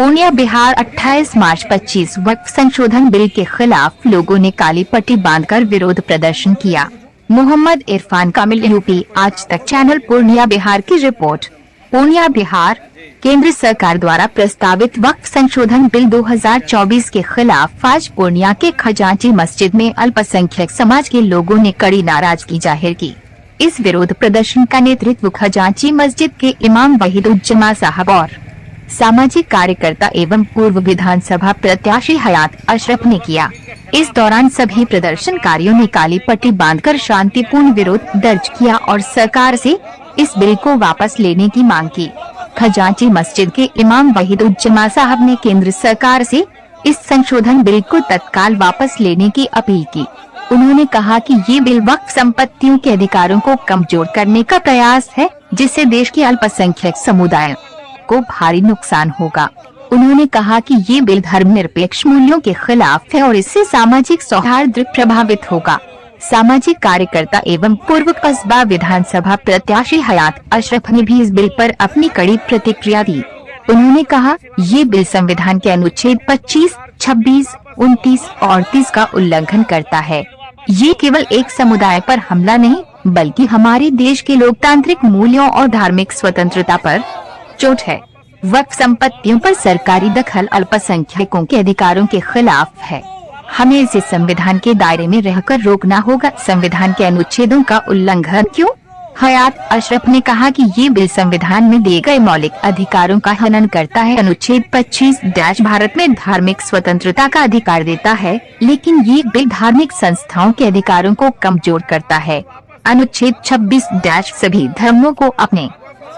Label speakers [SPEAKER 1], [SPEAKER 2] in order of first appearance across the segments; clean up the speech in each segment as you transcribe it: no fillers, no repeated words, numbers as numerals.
[SPEAKER 1] पूर्णिया बिहार 28 मार्च 25 वक्फ संशोधन बिल के खिलाफ लोगों ने काली पट्टी बांधकर विरोध प्रदर्शन किया। मोहम्मद इरफान कामिल, यूपी आज तक चैनल, पूर्णिया बिहार की रिपोर्ट। पूर्णिया बिहार। केंद्र सरकार द्वारा प्रस्तावित वक्फ संशोधन बिल 2024 के खिलाफ आज पूर्णिया के खजांची मस्जिद में अल्पसंख्यक समाज के लोगों ने कड़ी नाराजगी जाहिर की। इस विरोध प्रदर्शन का नेतृत्व खजांची मस्जिद के इमाम वहीदुज्जमा साहब और सामाजिक कार्यकर्ता एवं पूर्व विधानसभा प्रत्याशी हयात अशरफ ने किया। इस दौरान सभी प्रदर्शनकारियों ने काली पट्टी बांधकर शांतिपूर्ण विरोध दर्ज किया और सरकार से इस बिल को वापस लेने की मांग की। खजांची मस्जिद के इमाम वहीदुज्जमा साहब ने केंद्र सरकार से इस संशोधन बिल को तत्काल वापस लेने की अपील की। उन्होंने कहा कि ये बिल वक्फ संपत्तियों के अधिकारों को कमजोर करने का प्रयास है, जिससे देश के अल्पसंख्यक समुदाय को भारी नुकसान होगा। उन्होंने कहा कि ये बिल धर्मनिरपेक्ष मूल्यों के खिलाफ है और इससे सामाजिक सौहार्द प्रभावित होगा। सामाजिक कार्यकर्ता एवं पूर्व कस्बा विधानसभा प्रत्याशी हयात अशरफ ने भी इस बिल पर अपनी कड़ी प्रतिक्रिया दी। उन्होंने कहा, ये बिल संविधान के अनुच्छेद 25, 26, 29 और 30 का उल्लंघन करता है। ये केवल एक समुदाय पर हमला नहीं, बल्कि हमारे देश के लोकतांत्रिक मूल्यों और धार्मिक स्वतंत्रता पर चोट है। वक्फ संपत्तियों पर सरकारी दखल अल्पसंख्यकों के अधिकारों के खिलाफ है। हमें इसे संविधान के दायरे में रहकर रोकना होगा। संविधान के अनुच्छेदों का उल्लंघन क्यों? हयात अशरफ ने कहा कि ये बिल संविधान में दिए गए मौलिक अधिकारों का हनन करता है। अनुच्छेद 25 भारत में धार्मिक स्वतंत्रता का अधिकार देता है, लेकिन ये बिल धार्मिक संस्थाओं के अधिकारों को कमजोर करता है। अनुच्छेद 26 सभी धर्मों को अपने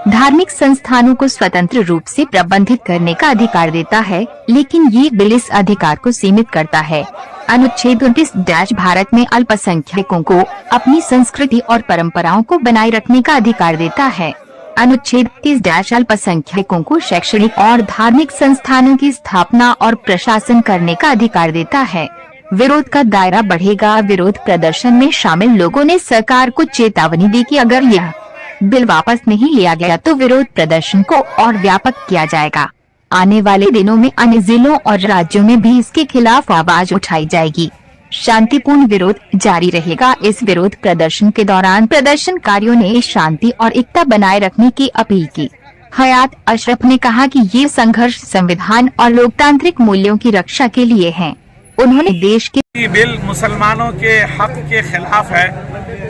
[SPEAKER 1] धार्मिक संस्थानों को स्वतंत्र रूप से प्रबंधित करने का अधिकार देता है, लेकिन ये बिल इस अधिकार को सीमित करता है। अनुच्छेद 29 भारत में अल्पसंख्यकों को अपनी संस्कृति और परंपराओं को बनाए रखने का अधिकार देता है। अनुच्छेद 30 अल्पसंख्यकों को शैक्षणिक और धार्मिक संस्थानों की स्थापना और प्रशासन करने का अधिकार देता है। विरोध का दायरा बढ़ेगा। विरोध प्रदर्शन में शामिल लोगों ने सरकार को चेतावनी दी कि अगर यह बिल वापस नहीं लिया गया तो विरोध प्रदर्शन को और व्यापक किया जाएगा। आने वाले दिनों में अन्य जिलों और राज्यों में भी इसके खिलाफ आवाज उठाई जाएगी। शांतिपूर्ण विरोध जारी रहेगा। इस विरोध प्रदर्शन के दौरान प्रदर्शनकारियों ने शांति और एकता बनाए रखने की अपील की। हयात अशरफ ने कहा कि ये संघर्ष संविधान और लोकतांत्रिक मूल्यों की रक्षा के लिए है। उन्होंने देश के
[SPEAKER 2] बिल मुसलमानों के हक के खिलाफ है,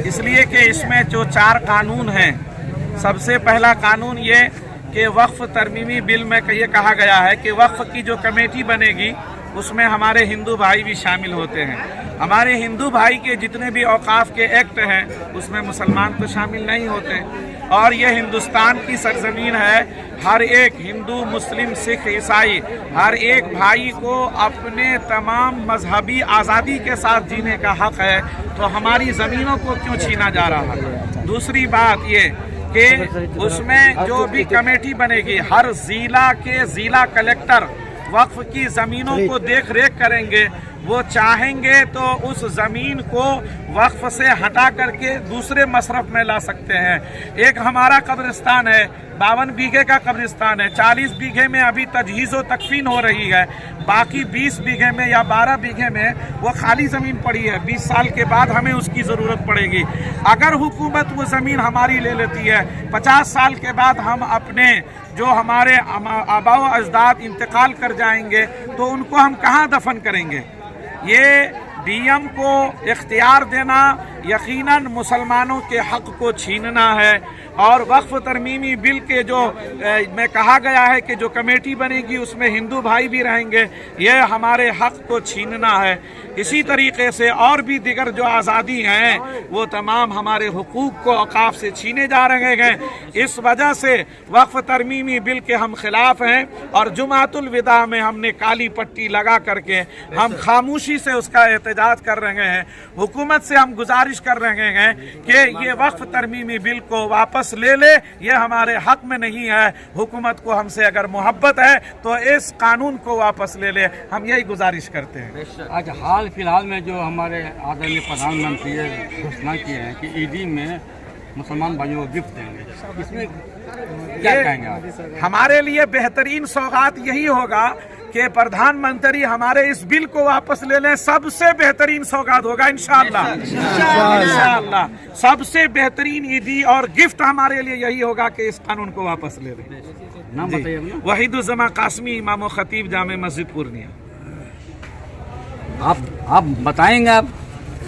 [SPEAKER 2] इसलिए कि इसमें जो 4 कानून हैं। सबसे पहला कानून ये कि वक्फ तरमीमी बिल में ये कहा गया है कि वक्फ की जो कमेटी बनेगी उसमें हमारे हिंदू भाई भी शामिल होते हैं। हमारे हिंदू भाई के जितने भी औकाफ के एक्ट हैं उसमें मुसलमान तो शामिल नहीं होते। और ये हिंदुस्तान की सरजमीन है। हर एक हिंदू, मुस्लिम, सिख, ईसाई हर एक भाई को अपने तमाम मजहबी आज़ादी के साथ जीने का हक है, तो हमारी ज़मीनों को क्यों छीना जा रहा है। दूसरी बात ये कि उसमें जो भी कमेटी बनेगी, हर ज़िला के ज़िला कलेक्टर वक्फ की ज़मीनों को देख रेख करेंगे। वो चाहेंगे तो उस ज़मीन को वक्फ से हटा करके दूसरे मसरफ में ला सकते हैं। एक हमारा कब्रिस्तान है, 52 बीघे का कब्रिस्तान है। 40 बीघे में अभी तजहीज़ व तकफीन हो रही है, बाकी 20 बीघे में या 12 बीघे में वो खाली ज़मीन पड़ी है। 20 साल के बाद हमें उसकी ज़रूरत पड़ेगी। अगर हुकूमत वो ज़मीन हमारी ले लेती है, 50 साल के बाद हम अपने जो हमारे आबा व अजदाद इंतकाल कर जाएंगे तो उनको हम कहाँ दफन करेंगे। ये डीएम को इख्तियार देना यकीनन मुसलमानों के हक को छीनना है। और वक्फ तरमीमी बिल के जो में कहा गया है कि जो कमेटी बनेगी उसमें हिंदू भाई भी रहेंगे, ये हमारे हक को छीनना है। इसी तरीके से और भी दिगर जो आज़ादी हैं वो तमाम हमारे हुकूक को औकाफ से छीने जा रहे हैं। इस वजह से वक्फ तरमीमी बिल के हम खिलाफ हैं और जुमातुल विदा में हमने काली पट्टी लगा करके हम खामोशी से उसका एहतजाज कर रहे हैं। हुकूमत से हम गुजारिश कर रहे हैं कि ये वक्फ तरमीमी बिल को वापस ले ले, ये हमारे हक में नहीं है। हुकूमत को हमसे अगर मोहब्बत है तो इस कानून को वापस ले ले, हम यही गुजारिश करते हैं।
[SPEAKER 3] आज हाल फिलहाल में जो हमारे आदरणीय प्रधानमंत्री घोषणा किए हैं कि ईडी में मुसलमान भाइयों को गिफ्ट देंगे, इसमें क्या कहेंगे आप?
[SPEAKER 2] हमारे लिए बेहतरीन सौगात यही होगा कि प्रधानमंत्री हमारे इस बिल को वापस ले लें। सबसे बेहतरीन सौगात होगा इंशाअल्लाह। इंशाअल्लाह सबसे बेहतरीन ईदी और गिफ्ट हमारे लिए यही होगा कि इस कानून को वापस ले लें।
[SPEAKER 3] नाम बताइए अपना।
[SPEAKER 2] वहीदुज़्ज़मा कासमी, इमाम व खतीब जामे मस्जिद पूर्णिया।
[SPEAKER 3] आप बताएंगे आप?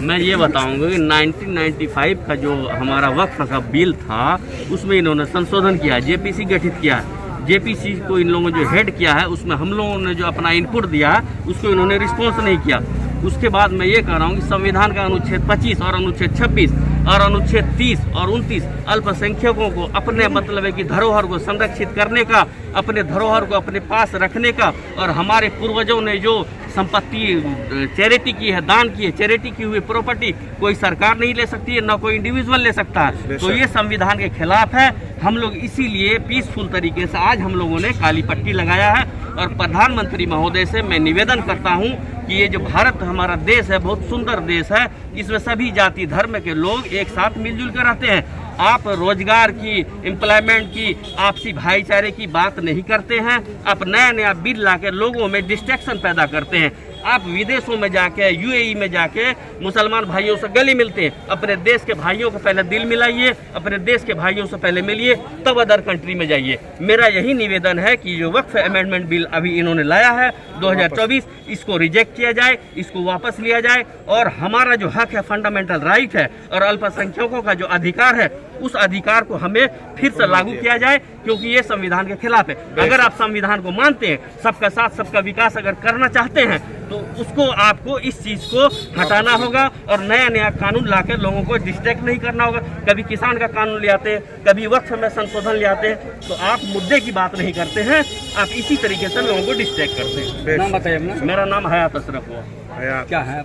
[SPEAKER 4] मैं ये बताऊंगा कि 1995 का जो हमारा वक्फ का बिल था उसमें इन्होंने संशोधन किया, जेपीसी गठित किया। जेपीसी को इन लोगों ने जो हेड किया है उसमें हम लोगों ने जो अपना इनपुट दिया उसको इन्होंने रिस्पॉन्स नहीं किया। उसके बाद मैं ये कह रहा हूँ कि संविधान का अनुच्छेद 25 और अनुच्छेद 26 और अनुच्छेद 30 और 29 अल्पसंख्यकों को अपने मतलब है कि धरोहर को संरक्षित करने का, अपने धरोहर को अपने पास रखने का, और हमारे पूर्वजों ने जो संपत्ति चैरिटी की है, दान की है, चैरिटी की हुई प्रॉपर्टी कोई सरकार नहीं ले सकती है, ना कोई इंडिविजुअल ले सकता है। तो ये संविधान के खिलाफ है। हम लोग इसीलिए पीसफुल तरीके से आज हम लोगों ने काली पट्टी लगाया है। और प्रधानमंत्री महोदय से मैं निवेदन करता हूं कि ये जो भारत हमारा देश है बहुत सुंदर देश है, इसमें सभी जाति धर्म के लोग एक साथ मिलजुल कर रहते हैं। आप रोजगार की, एम्प्लॉयमेंट की, आपसी भाईचारे की बात नहीं करते हैं। आप नया नया बिल ला के लोगों में डिस्ट्रैक्शन पैदा करते हैं। आप विदेशों में जाके, यूएई में जाके मुसलमान भाइयों से गले मिलते हैं। अपने देश के भाइयों को पहले दिल मिलाइए, अपने देश के भाइयों से पहले मिलिए, तब अदर कंट्री में जाइए। मेरा यही निवेदन है कि जो वक्फ अमेंडमेंट बिल अभी इन्होंने लाया है 2024, इसको रिजेक्ट किया जाए, इसको वापस लिया जाए, और हमारा जो हक है, फंडामेंटल राइट है, और अल्पसंख्यकों का जो अधिकार है, उस अधिकार को हमें फिर से लागू किया जाए, क्योंकि ये संविधान के खिलाफ है। अगर आप संविधान को मानते हैं, सबका साथ सबका विकास अगर करना चाहते हैं, तो उसको आपको इस चीज को हटाना होगा और नया नया कानून लाकर लोगों को डिस्ट्रैक्ट नहीं करना होगा। कभी किसान का कानून ले आते हैं, कभी वक्फ में संशोधन ले आते हैं, तो आप मुद्दे की बात नहीं करते हैं, आप इसी तरीके से लोगों को डिस्ट्रैक्ट करते हैं।
[SPEAKER 3] नाम बताइए अपना।
[SPEAKER 4] मेरा नाम हयात अशरफ हुआ।
[SPEAKER 3] क्या है?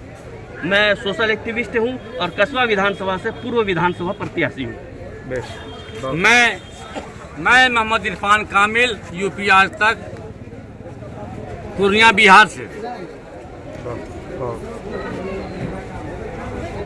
[SPEAKER 4] मैं सोशल एक्टिविस्ट हूँ और कस्बा विधानसभा से पूर्व विधानसभा प्रत्याशी हूँ।
[SPEAKER 3] मैं मोहम्मद इरफान कामिल, यूपी आज तक, पूर्णिया बिहार से।